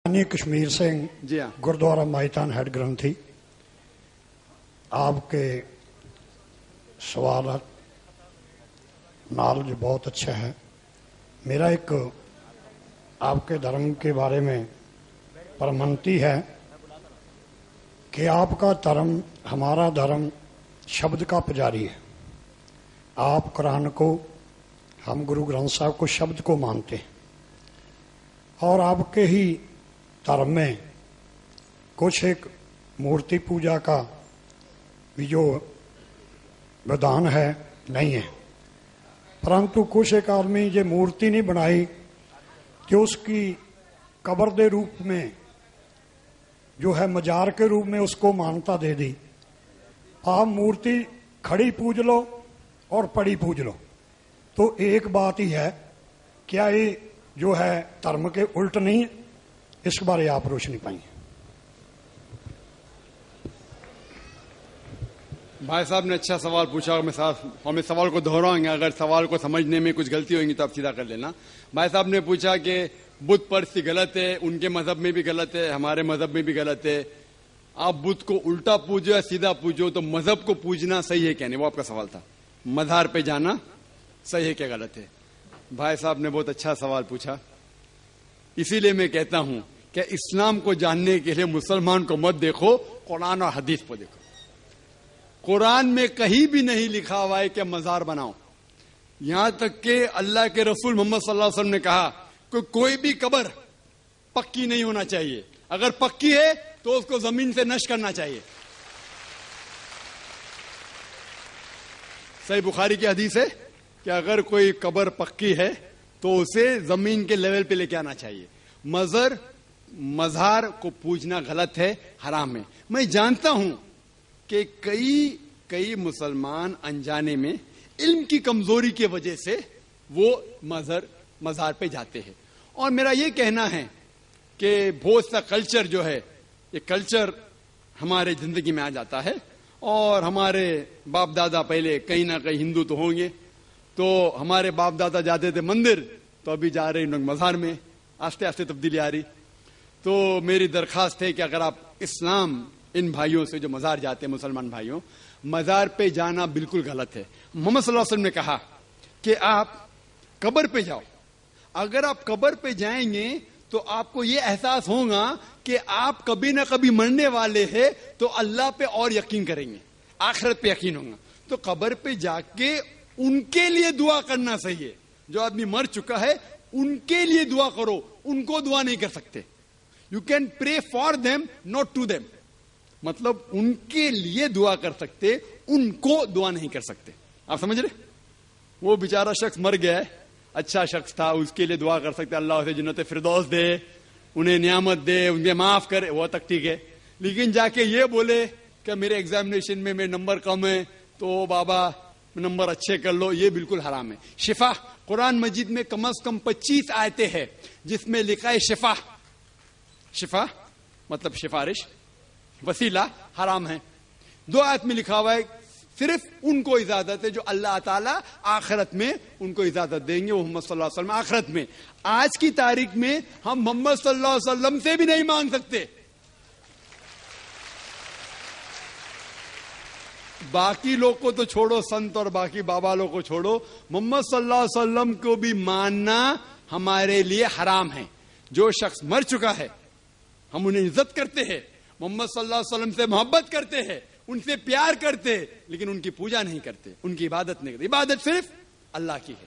کشمیر سنگھ جی ہاں گردوارا مائتان ہیڈ گرنتھی، آپ کے سوالات نالج بہت اچھا ہے۔ میرا ایک آپ کے دھرم کے بارے میں پرمنتی ہے کہ آپ کا دھرم ہمارا دھرم شبد کا پجاری ہے۔ آپ قرآن کو، ہم گرو گرنتھ صاحب کو شبد کو مانتے ہیں، اور آپ کے ہی دھرم میں کچھ ایک مورتی پوجا کا بھی جو ودھان ہے نہیں ہے، پرنتو کچھ ایک آدمی یہ مورتی نہیں بنائی کہ اس کی قبر دے روپ میں جو ہے مجار کے روپ میں اس کو مانتا دے دی۔ آپ مورتی کھڑی پوج لو اور پڑی پوج لو، تو ایک بات ہی ہے، کیا یہ جو ہے دھرم کے الٹ نہیں ہے؟ اس کے بارے آپ روشنی پائیں۔ بھائی صاحب نے اچھا سوال پوچھا، اور ہمیں سوال کو دہراؤں گے، اگر سوال کو سمجھنے میں کچھ غلطی ہوگی تو آپ سیدھا کر لینا۔ بھائی صاحب نے پوچھا کہ بت پرستی غلط ہے، ان کے مذہب میں بھی غلط ہے، ہمارے مذہب میں بھی غلط ہے، آپ بت کو الٹا پوجو یا سیدھا پوجو، تو مذہب کو پوجنا صحیح ہے کیا نہیں؟ وہ آپ کا سوال تھا، مزار پہ جانا صحیح ہے کیا غلط ہے؟ بھائی صاحب نے بہت اچھا سوال پوچھا، اسی لیے میں کہتا ہوں کہ اسلام کو جاننے کے لیے مسلمان کو مت دیکھو، قرآن اور حدیث کو دیکھو۔ قرآن میں کہیں بھی نہیں لکھا ہوا ہے کہ مزار بناؤ، یہاں تک کہ اللہ کے رسول محمد صلی اللہ علیہ وسلم نے کہا کہ کوئی بھی قبر پکی نہیں ہونا چاہیے، اگر پکی ہے تو اس کو زمین سے نشر کرنا چاہیے۔ صحیح بخاری کی حدیث ہے کہ اگر کوئی قبر پکی ہے تو اسے زمین کے لیول پہ لے کے آنا چاہیے۔ مزار کو پوجنا غلط ہے، حرام ہے۔ میں جانتا ہوں کہ کئی مسلمان انجانے میں علم کی کمزوری کی وجہ سے وہ مزار پہ جاتے ہیں، اور میرا یہ کہنا ہے کہ بہت سا کلچر جو ہے، یہ کلچر ہمارے زندگی میں آ جاتا ہے، اور ہمارے باپ دادا پہلے کہیں نہ کہیں ہندو تو ہوں گے، تو ہمارے باپ دادا جاتے تھے مندر، تو ابھی جا رہے لوگ مزار میں، آہستہ آہستہ تبدیلی آ رہی۔ تو میری درخواست ہے کہ اگر آپ اسلام ان بھائیوں سے جو مزار جاتے ہیں، مسلمان بھائیوں، مزار پہ جانا بالکل غلط ہے۔ محمد صلی اللہ علیہ وسلم نے کہا کہ آپ قبر پہ جاؤ، اگر آپ قبر پہ جائیں گے تو آپ کو یہ احساس ہوگا کہ آپ کبھی نہ کبھی مرنے والے ہیں، تو اللہ پہ اور یقین کریں گے، آخرت پہ یقین ہوگا۔ تو قبر پہ جا کے ان کے لیے دعا کرنا صحیح ہے، جو آدمی مر چکا ہے ان کے لیے دعا کرو، ان کو دعا نہیں کر سکتے۔ You can pray for them not to them, مطلب ان کے لیے دعا کر سکتے، ان کو دعا نہیں کر سکتے۔ آپ سمجھ رہے؟ وہ بیچارہ شخص مر گیا ہے، اچھا شخص تھا، اس کے لیے دعا کر سکتے، اللہ اسے جنت فردوس دے، انہیں نعمت دے، انہیں معاف کرے، وہ تک ٹھیک ہے۔ لیکن جا کے یہ بولے کہ میرے ایگزامینیشن میں میرے نمبر کم ہے تو بابا نمبر اچھے کر لو، یہ بالکل حرام ہے۔ شفا، قرآن مجید میں کم از کم 25 آیتیں ہیں جس میں لکھا ہے شفا مطلب سفارش، وسیلہ حرام ہے۔ 2 آیت میں لکھا ہوا ہے صرف ان کو اجازت ہے جو اللہ تعالیٰ آخرت میں ان کو اجازت دیں گے، وہ محمد صلی اللہ علیہ وسلم آخرت میں۔ آج کی تاریخ میں ہم محمد صلی اللہ علیہ وسلم سے بھی نہیں مانگ سکتے۔ باقی لوگ کو تو چھوڑو، سنت اور باقی بابا لوگ کو چھوڑو، محمد صلی اللہ علیہ وسلم کو بھی ماننا ہمارے لیے حرام ہے۔ جو شخص مر چکا ہے ہم انہیں عزت کرتے ہیں، محمد صلی اللہ علیہ وسلم سے محبت کرتے ہیں، ان سے پیار کرتے، لیکن ان کی پوجا نہیں کرتے، ان کی عبادت نہیں کرتے۔ عبادت صرف اللہ کی ہے۔